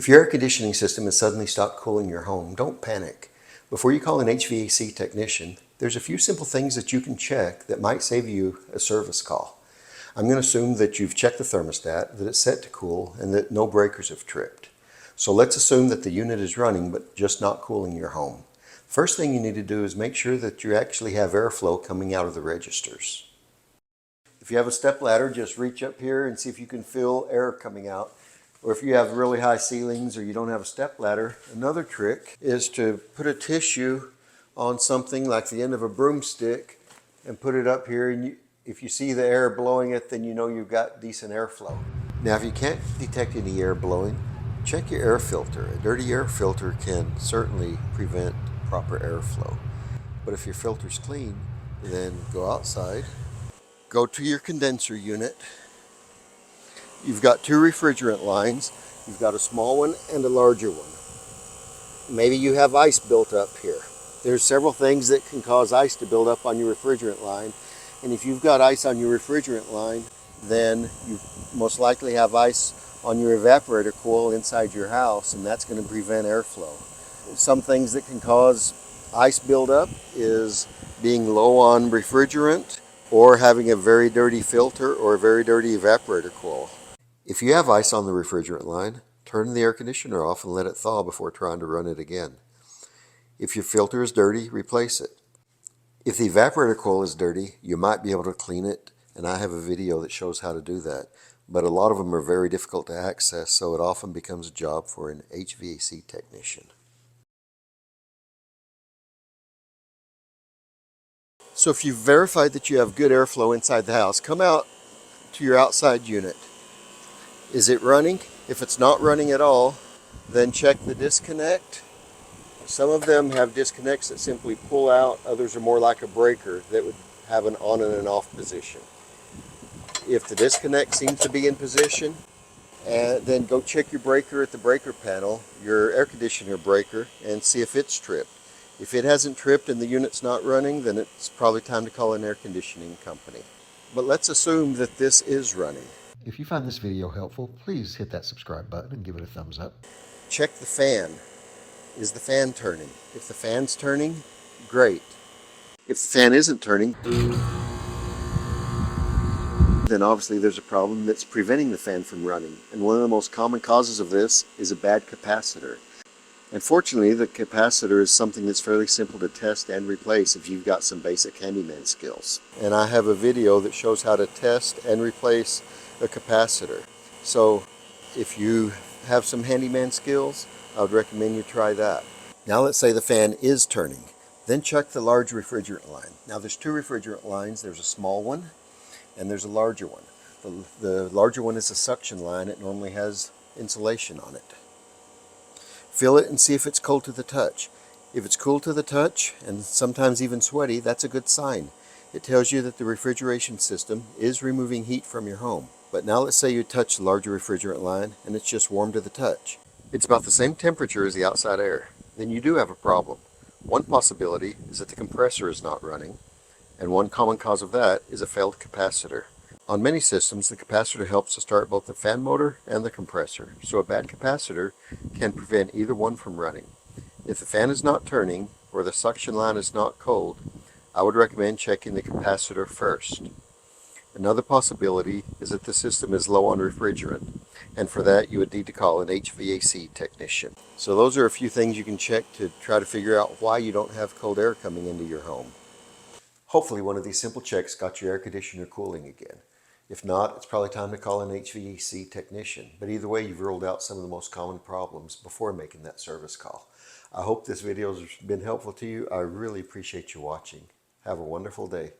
If your air conditioning system has suddenly stopped cooling your home, don't panic. Before you call an HVAC technician, there's a few simple things that you can check that might save you a service call. I'm going to assume that you've checked the thermostat, that it's set to cool, and that no breakers have tripped. So let's assume that the unit is running but just not cooling your home. First thing you need to do is make sure that you actually have airflow coming out of the registers. If you have a step ladder, just reach up here and see if you can feel air coming out. Or if you have really high ceilings or you don't have a step ladder, another trick is to put a tissue on something like the end of a broomstick and put it up here, and if you see the air blowing it, then you know you've got decent airflow. Now if you can't detect any air blowing, check your air filter. A dirty air filter can certainly prevent proper airflow. But if your filter's clean, then go outside, go to your condenser unit. You've got two refrigerant lines. You've got a small one and a larger one. Maybe you have ice built up here. There's several things that can cause ice to build up on your refrigerant line. And if you've got ice on your refrigerant line, then you most likely have ice on your evaporator coil inside your house, and that's going to prevent airflow. Some things that can cause ice buildup is being low on refrigerant or having a very dirty filter or a very dirty evaporator coil. If you have ice on the refrigerant line, turn the air conditioner off and let it thaw before trying to run it again. If your filter is dirty, replace it. If the evaporator coil is dirty, you might be able to clean it, and I have a video that shows how to do that. But a lot of them are very difficult to access, so it often becomes a job for an HVAC technician. So if you've verified that you have good airflow inside the house, come out to your outside unit. Is it running? If it's not running at all, then check the disconnect. Some of them have disconnects that simply pull out. Others are more like a breaker that would have an on and an off position. If the disconnect seems to be in position, then go check your breaker at the breaker panel, your air conditioner breaker, and see if it's tripped. If it hasn't tripped and the unit's not running, then it's probably time to call an air conditioning company. But let's assume that this is running. If you find this video helpful, please hit that subscribe button and give it a thumbs up. Check the fan. Is the fan turning? If the fan's turning, great. If the fan isn't turning, then obviously there's a problem that's preventing the fan from running. And one of the most common causes of this is a bad capacitor. And fortunately, the capacitor is something that's fairly simple to test and replace if you've got some basic handyman skills. And I have a video that shows how to test and replace a capacitor. So if you have some handyman skills, I would recommend you try that. Now let's say the fan is turning. Then check the large refrigerant line. Now there's two refrigerant lines. There's a small one and there's a larger one. The larger one is a suction line. It normally has insulation on it. Feel it and see if it's cold to the touch. If it's cool to the touch and sometimes even sweaty, that's a good sign. It tells you that the refrigeration system is removing heat from your home. But now let's say you touch the larger refrigerant line and it's just warm to the touch. It's about the same temperature as the outside air. Then you do have a problem. One possibility is that the compressor is not running, and one common cause of that is a failed capacitor. On many systems, the capacitor helps to start both the fan motor and the compressor, so a bad capacitor can prevent either one from running. If the fan is not turning or the suction line is not cold, I would recommend checking the capacitor first. Another possibility is that the system is low on refrigerant, and for that you would need to call an HVAC technician. So those are a few things you can check to try to figure out why you don't have cold air coming into your home. Hopefully one of these simple checks got your air conditioner cooling again. If not, it's probably time to call an HVAC technician. But either way, you've ruled out some of the most common problems before making that service call. I hope this video has been helpful to you. I really appreciate you watching. Have a wonderful day.